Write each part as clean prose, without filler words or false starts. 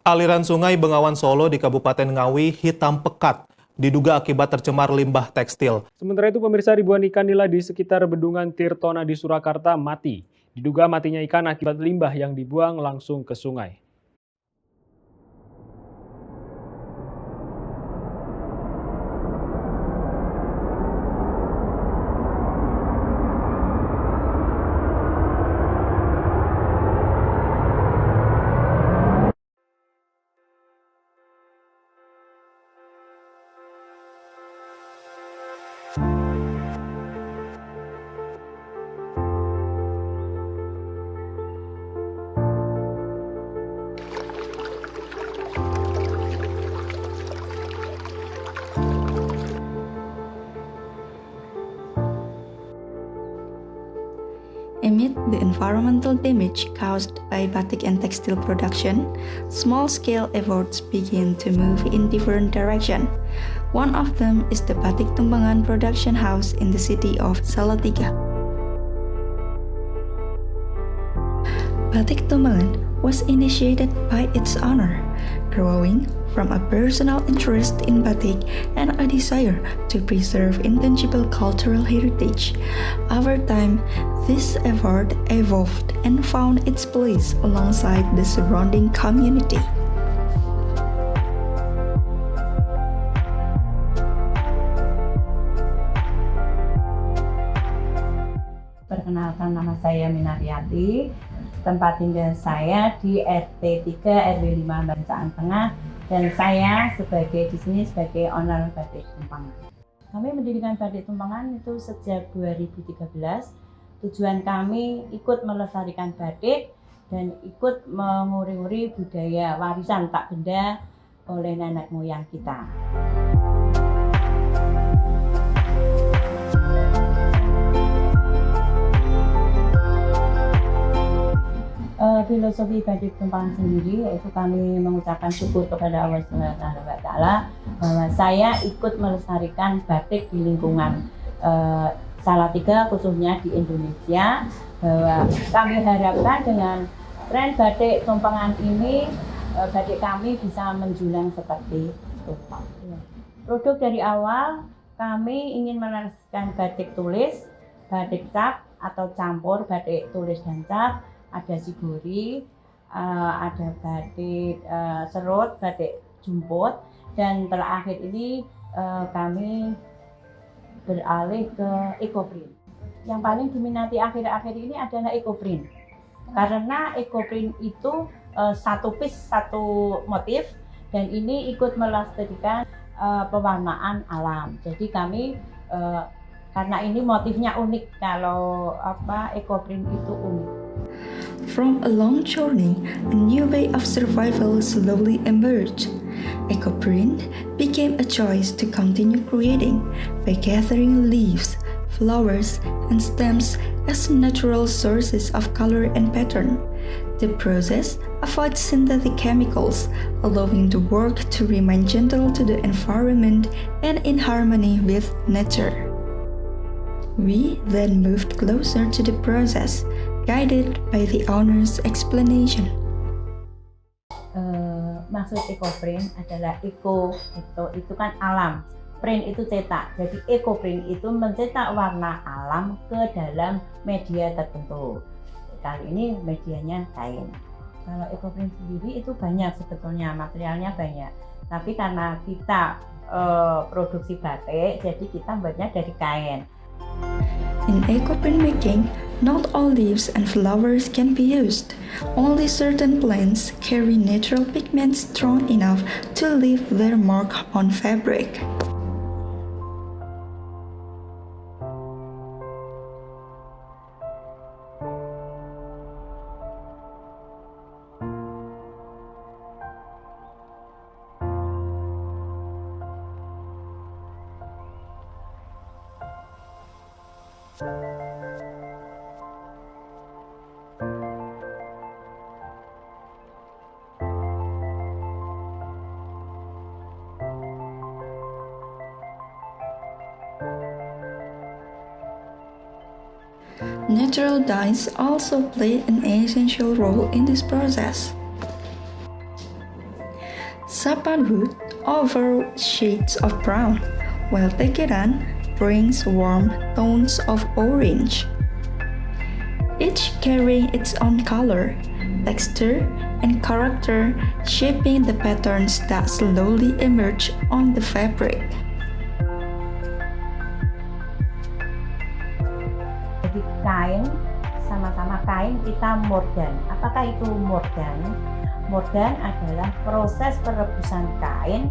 Aliran sungai Bengawan Solo di Kabupaten Ngawi hitam pekat, diduga akibat tercemar limbah tekstil. Sementara itu pemirsa, ribuan ikan nila di sekitar Bendungan Tirtona di Surakarta mati. Diduga matinya ikan akibat limbah yang dibuang langsung ke sungai. Amid the environmental damage caused by batik and textile production, small-scale efforts begin to move in different directions. One of them is the Batik Tumbangan production house in the city of Salatiga. Batik Tumbangan was initiated by its owner, growing from a personal interest in batik and a desire to preserve intangible cultural heritage. Over time, this effort evolved and found its place alongside the surrounding community. Perkenalkan, nama saya Minariati. Tempat tinggal saya di RT 3 RW 5 Bancaan Tengah, dan saya di sini sebagai owner Batik Tumpangan. Kami mendirikan Batik Tumpangan itu sejak 2013. Tujuan kami ikut melestarikan batik dan ikut menguri-uri budaya warisan tak benda oleh nenek moyang kita. Filosofi Batik Tumpangan sendiri yaitu kami mengucapkan syukur kepada Allah Subhanahu wa Ta'ala bahwa saya ikut melestarikan batik di lingkungan Salatiga, khususnya di Indonesia, bahwa kami harapkan dengan tren Batik Tumpangan ini batik kami bisa menjulang seperti itu. Produk dari awal kami ingin melestarikan batik tulis, batik cap atau campur batik tulis dan cap. Ada sigori, ada batik serut, batik jumput, dan terakhir ini kami beralih ke ekoprint. Yang paling diminati akhir-akhir ini adalah ekoprint, karena ekoprint itu satu piece satu motif, dan ini ikut melestarikan pewarnaan alam. Jadi kami karena ini motifnya unik, kalau ekoprint itu unik. From a long journey, a new way of survival slowly emerged. Ecoprint became a choice to continue creating by gathering leaves, flowers, and stems as natural sources of color and pattern. The process avoids synthetic chemicals, allowing the work to remain gentle to the environment and in harmony with nature. We then moved closer to the process, guided by the owner's explanation. Maksud ekoprint adalah itu kan alam, print itu cetak. Jadi ekoprint itu mencetak warna alam ke dalam media tertentu. Kali ini medianya kain. Kalau ekoprint sendiri itu banyak sebetulnya, materialnya banyak. Tapi karena kita produksi batik, jadi kita buatnya dari kain. In ecoprint making, not all leaves and flowers can be used. Only certain plants carry natural pigments strong enough to leave their mark on fabric. Natural dyes also play an essential role in this process. Sappanwood over shades of brown, while Tekeran brings warm tones of orange. Each carrying its own color, texture, and character, shaping the patterns that slowly emerge on the fabric. Jadi kain, sama-sama kain kita mordan. Apakah itu mordan? Mordan adalah proses perebusan kain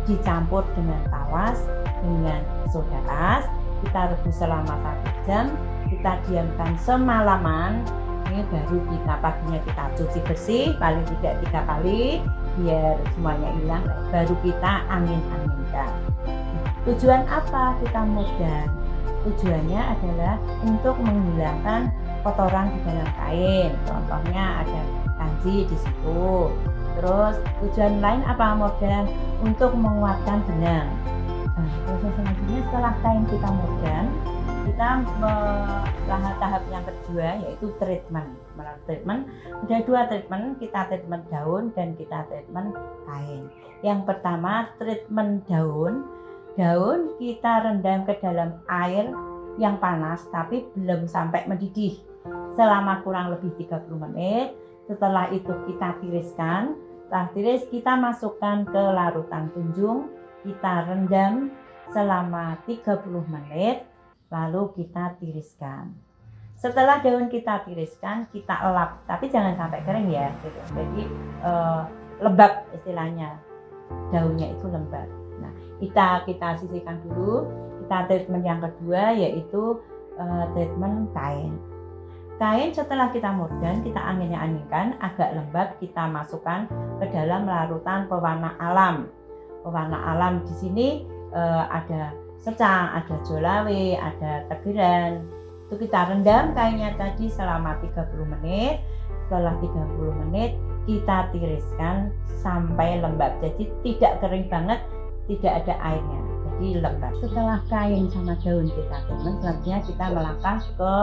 dicampur dengan tawas, dengan soda as. Kita rebus selama 1 jam, kita diamkan semalaman. Ini baru kita paginya kita cuci bersih, paling tidak 3 kali biar semuanya hilang. Baru kita angin-anginkan. Tujuan apa kita mordan? Tujuannya adalah untuk menghilangkan kotoran di dalam kain. Contohnya ada kanji di situ. Terus tujuan lain apa mordan? Untuk menguatkan benang. Nah, proses selanjutnya setelah kain kita mordan, kita tahap yang kedua yaitu treatment. Melalui treatment ada 2 treatment, kita treatment daun dan kita treatment kain. Yang pertama treatment daun. Daun kita rendam ke dalam air yang panas tapi belum sampai mendidih selama kurang lebih 30 menit. Setelah itu kita tiriskan. Setelah tiris kita masukkan ke larutan tunjung, kita rendam selama 30 menit lalu kita tiriskan. Setelah daun kita tiriskan, kita elap, tapi jangan sampai kering ya. Jadi lembab istilahnya, daunnya itu lembab. Nah, kita sisihkan dulu. Kita treatment yang kedua yaitu treatment kain. Kain setelah kita mordan, kita anginkan agak lembab, kita masukkan ke dalam larutan pewarna alam. Pewarna alam di sini ada secang, ada jolawe, ada tegeran. Itu kita rendam kainnya tadi selama 30 menit. Setelah 30 menit kita tiriskan sampai lembab. Jadi tidak kering banget, tidak ada airnya. Jadi lembab. Setelah kain sama daun kita treatment, selanjutnya kita melangkah ke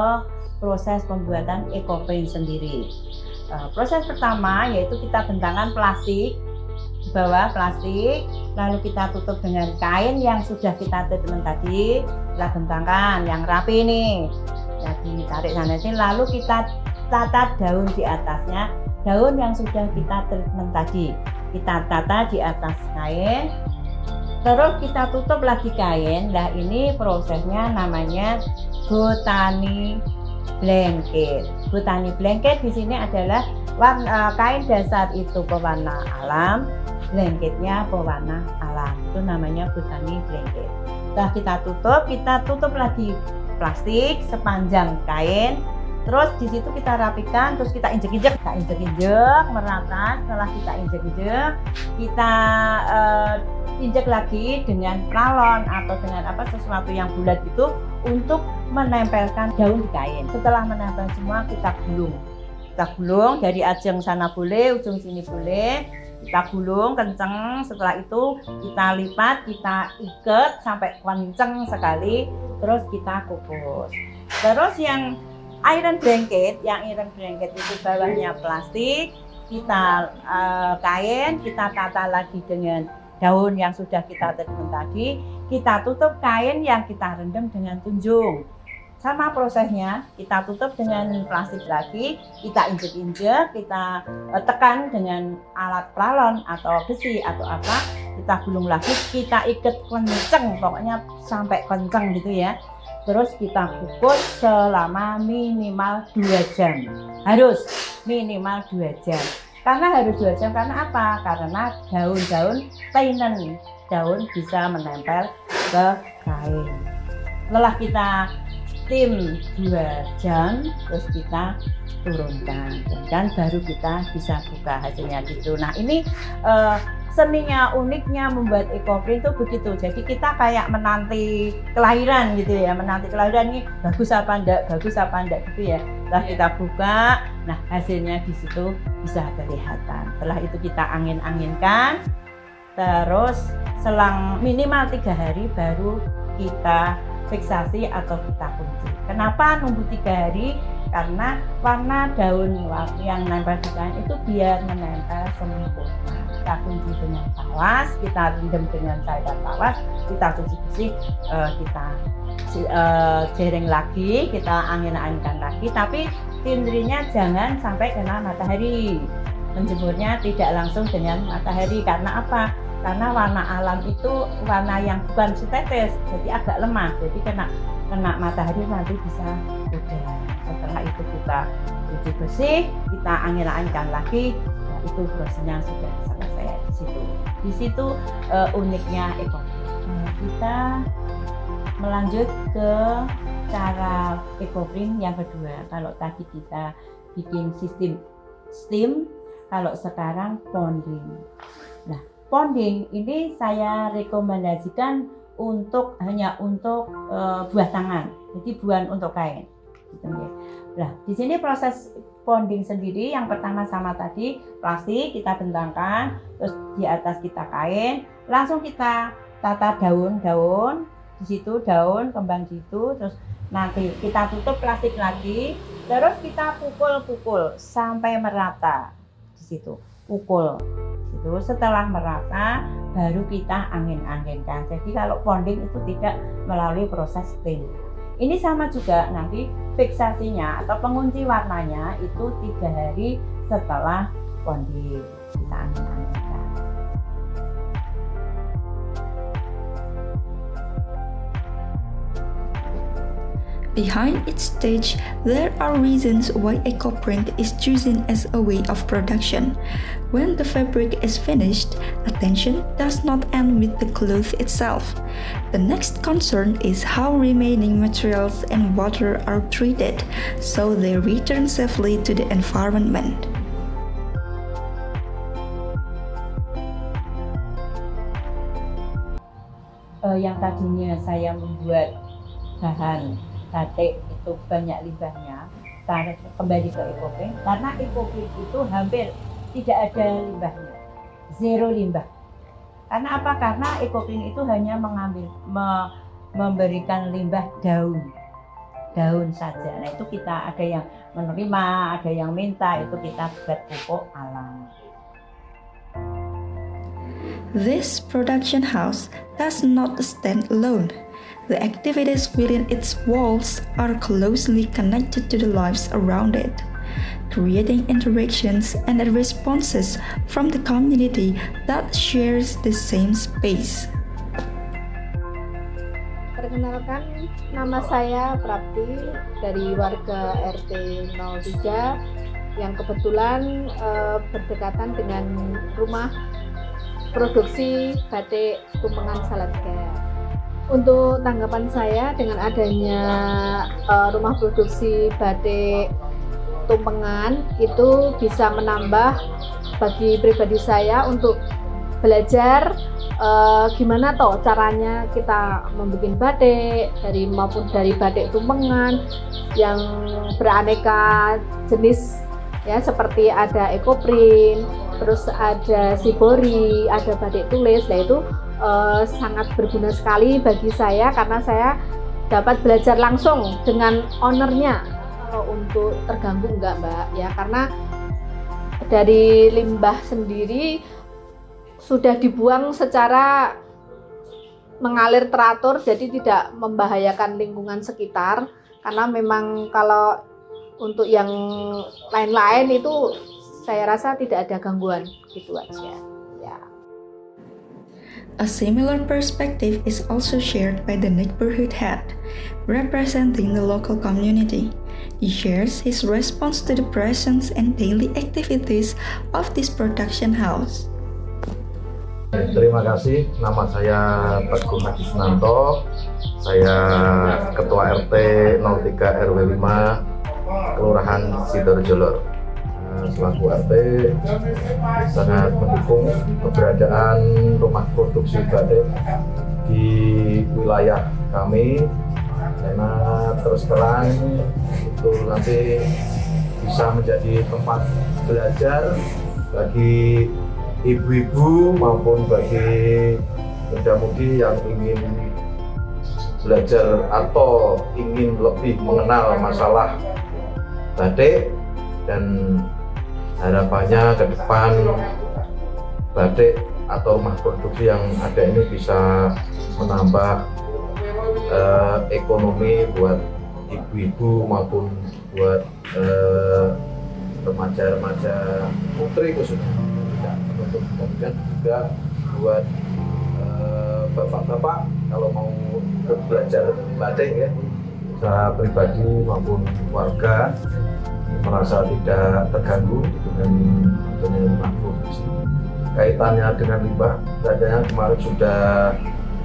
proses pembuatan ekoprint sendiri. Proses pertama yaitu kita bentangkan plastik. Di bawah plastik, lalu kita tutup dengan kain yang sudah kita treatment tadi. Kita bentangkan yang rapi nih. Jadi tarik sana sini, lalu kita tata daun di atasnya. Daun yang sudah kita treatment tadi, kita tata di atas kain. Terus kita tutup lagi kain. Nah, ini prosesnya namanya botani blanket. Botani blanket di sini adalah kain dasar itu pewarna alam, blanketnya pewarna alam. Itu namanya botani blanket. Setelah kita tutup lagi plastik sepanjang kain. Terus di situ kita rapikan, terus kita injek-injek merata. Setelah kita injek-injek, kita injek lagi dengan pralon atau dengan sesuatu yang bulat itu untuk menempelkan daun di kain. Setelah menempel semua, kita gulung. Kita gulung dari ajeng sana boleh, ujung sini boleh. Kita gulung kenceng. Setelah itu kita lipat, kita ikat sampai kenceng sekali. Terus kita kukus. Terus yang iron blanket itu bawahnya plastik, kita kain, kita tata lagi dengan daun yang sudah kita treatment tadi, kita tutup kain yang kita rendam dengan tunjung. Sama prosesnya, kita tutup dengan plastik lagi, kita injek-injek, kita tekan dengan alat pralon atau besi atau apa, kita gulung lagi, kita ikat kenceng, pokoknya sampai kenceng gitu ya. Terus kita kukus selama minimal 2 jam. Harus minimal 2 jam. Karena harus 2 jam, karena apa? Karena daun-daun tainen, daun bisa menempel ke kain. Setelah kita steam 2 jam, terus kita turunkan dan baru kita bisa buka hasilnya gitu. Nah, ini seninya, uniknya membuat ekoprint itu begitu. Jadi kita kayak menanti kelahiran gitu ya, menanti kelahiran ini bagus apa enggak gitu ya. Setelah kita buka, nah hasilnya di situ bisa kelihatan. Setelah itu kita angin-anginkan, terus selang minimal 3 hari baru kita fiksasi atau kita kunci. Kenapa nunggu 3 hari? karena warna daun yang nempel di kain itu biar menempel sempurna. Kita kunci dengan tawas, kita rendam dengan cairan tawas, kita cuci bersih, kita jering lagi, kita angin-anginkan lagi, tapi tindrinya jangan sampai kena matahari. Menjemurnya tidak langsung dengan matahari, karena apa? Karena warna alam itu warna yang bukan sintetis, jadi agak lemah, jadi kena matahari nanti bisa pudar. Setelah itu kita cuci bersih, kita angin-anginkan lagi, nah, itu prosesnya sudah selesai di situ. Di situ uniknya EcoPrint. Kita melanjut ke cara EcoPrint yang kedua. Kalau tadi kita bikin sistem steam, kalau sekarang ponding. Nah, ponding ini saya rekomendasikan hanya untuk buah tangan, jadi bukan untuk kain. Gitu ya. Nah, di sini proses ponding sendiri yang pertama sama tadi plastik kita bentangkan, terus di atas kita kain, langsung kita tata daun-daun, di situ daun kembang situ, terus nanti kita tutup plastik lagi, terus kita pukul-pukul sampai merata di situ, pukul. Itu setelah merata baru kita angin-anginkan. Jadi kalau ponding itu tidak melalui proses steam. Ini sama juga nanti fiksasinya atau pengunci warnanya itu 3 hari setelah ponding kita angin-anginkan. Behind each stage, there are reasons why EcoPrint is chosen as a way of production. When the fabric is finished, attention does not end with the cloth itself. The next concern is how remaining materials and water are treated, so they return safely to the environment. Yang tadinya saya membuat bahan batik itu banyak limbahnya, karena kembali ke EcoPrint, karena EcoPrint itu hampir tidak ada limbahnya, zero limbah. Karena apa? Karena EcoPrint itu hanya memberikan limbah daun saja. Nah itu kita ada yang menerima, ada yang minta, itu kita buat pupuk alam. This production house does not stand alone. The activities within its walls are closely connected to the lives around it, creating interactions and responses from the community that shares the same space. Perkenalkan, nama saya Prapti dari warga RT 03 yang kebetulan berdekatan dengan rumah produksi batik Tumpengan Salatiga. Untuk tanggapan saya dengan adanya rumah produksi batik Tumpengan itu bisa menambah bagi pribadi saya untuk belajar gimana toh caranya kita membuat batik maupun dari batik Tumpengan yang beraneka jenis ya, seperti ada EcoPrint, terus ada shibori, ada batik tulis. Nah itu sangat berguna sekali bagi saya karena saya dapat belajar langsung dengan ownernya. Untuk terganggu enggak Mbak ya, karena dari limbah sendiri sudah dibuang secara mengalir teratur, jadi tidak membahayakan lingkungan sekitar. Karena memang kalau untuk yang lain-lain itu saya rasa tidak ada gangguan, gitu aja ya. A similar perspective is also shared by the neighborhood head, representing the local community. He shares his response to the presence and daily activities of this production house. Terima kasih, nama saya Teguh Hadi Sunanto. Saya Ketua RT 03 RW 5 Kelurahan Sidoarjo Lor. Selaku RT sangat mendukung keberadaan rumah produksi batik di wilayah kami, karena terus terang itu nanti bisa menjadi tempat belajar bagi ibu-ibu maupun bagi muda-mudi yang ingin belajar atau ingin lebih mengenal masalah batik, dan harapannya ke depan batik atau rumah produksi yang ada ini bisa menambah ekonomi buat ibu-ibu maupun buat remaja-remaja putri khususnya, tidak menutup kemungkinan juga buat bapak-bapak kalau mau belajar batik ya. Saya pribadi maupun warga merasa tidak terganggu dengan rumah produksi. Kaitannya dengan limbah, adanya kemarin sudah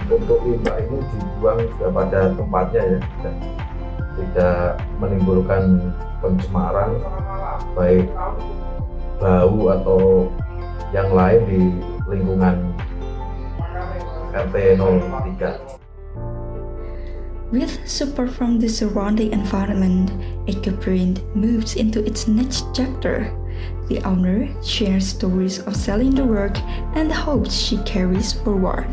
untuk limbah ini dibuang sudah pada tempatnya ya, tidak menimbulkan pencemaran baik bau atau yang lain di lingkungan RT 03. With support from the surrounding environment, EcoPrint moves into its next chapter. The owner shares stories of selling the work and the hopes she carries forward.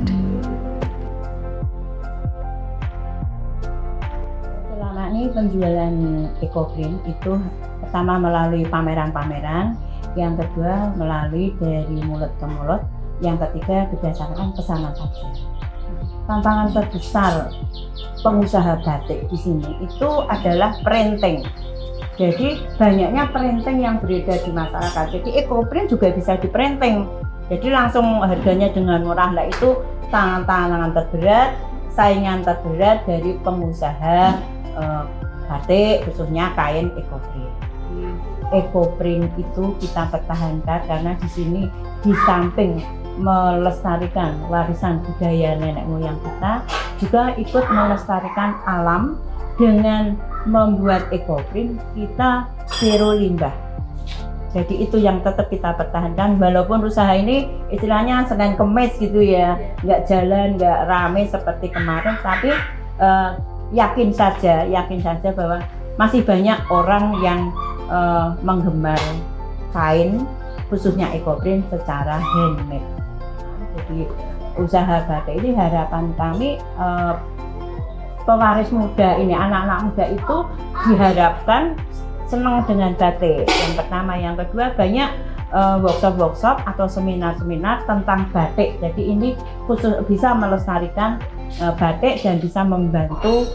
Selama ini penjualan EcoPrint itu pertama melalui pameran-pameran, yang kedua melalui dari mulut ke mulut, yang ketiga berdasarkan pesanan saja. Tantangan terbesar pengusaha batik di sini itu adalah printing. Jadi banyaknya printing yang beredar di masyarakat. Jadi EcoPrint juga bisa diprinting. Jadi langsung harganya dengan murah. Nah itu tantangan terberat, saingan terberat dari pengusaha batik, khususnya kain EcoPrint. EcoPrint itu kita pertahankan karena di sini di samping melestarikan warisan budaya nenek moyang kita, juga ikut melestarikan alam dengan membuat EcoPrint kita zero limbah. Jadi itu yang tetap kita pertahankan walaupun usaha ini istilahnya Senin Kemis gitu ya, nggak jalan, nggak rame seperti kemarin, tapi yakin saja bahwa masih banyak orang yang menggemar kain khususnya EcoPrint secara handmade. Jadi usaha batik ini harapan kami pewaris muda ini, anak-anak muda itu diharapkan senang dengan batik. Yang pertama, yang kedua banyak workshop atau seminar-seminar tentang batik. Jadi ini khusus bisa melestarikan batik dan bisa membantu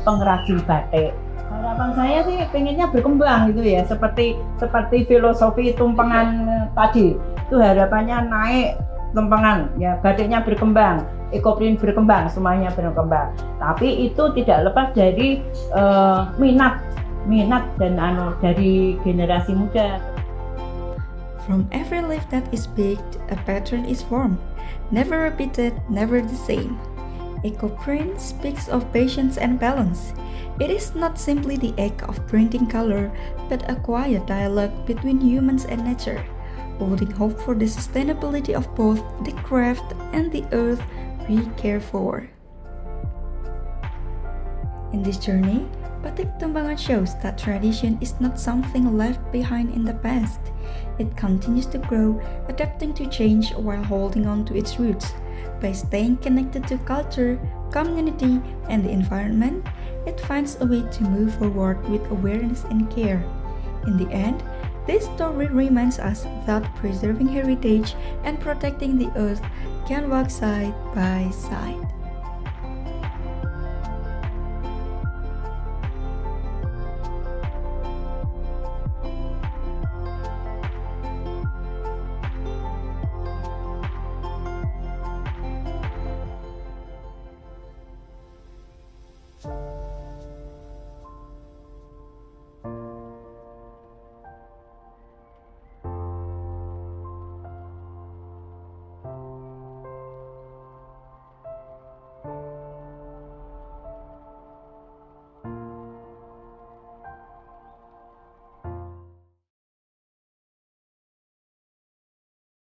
pengrajin batik. Harapan saya sih pengennya berkembang gitu ya, seperti filosofi tumpengan tadi. Itu harapannya naik tumpengan ya, batiknya berkembang, EcoPrint berkembang, semuanya berkembang. Tapi itu tidak lepas dari minat dan dari generasi muda. From every leaf that is baked, a pattern is formed, never repeated, never the same. EcoPrint speaks of patience and balance. It is not simply the act of printing color, but a quiet dialogue between humans and nature, holding hope for the sustainability of both the craft and the earth we care for. In this journey, Batik Tumbangan shows that tradition is not something left behind in the past. It continues to grow, adapting to change while holding on to its roots. By staying connected to culture, community, and the environment, it finds a way to move forward with awareness and care. In the end, this story reminds us that preserving heritage and protecting the earth can walk side by side.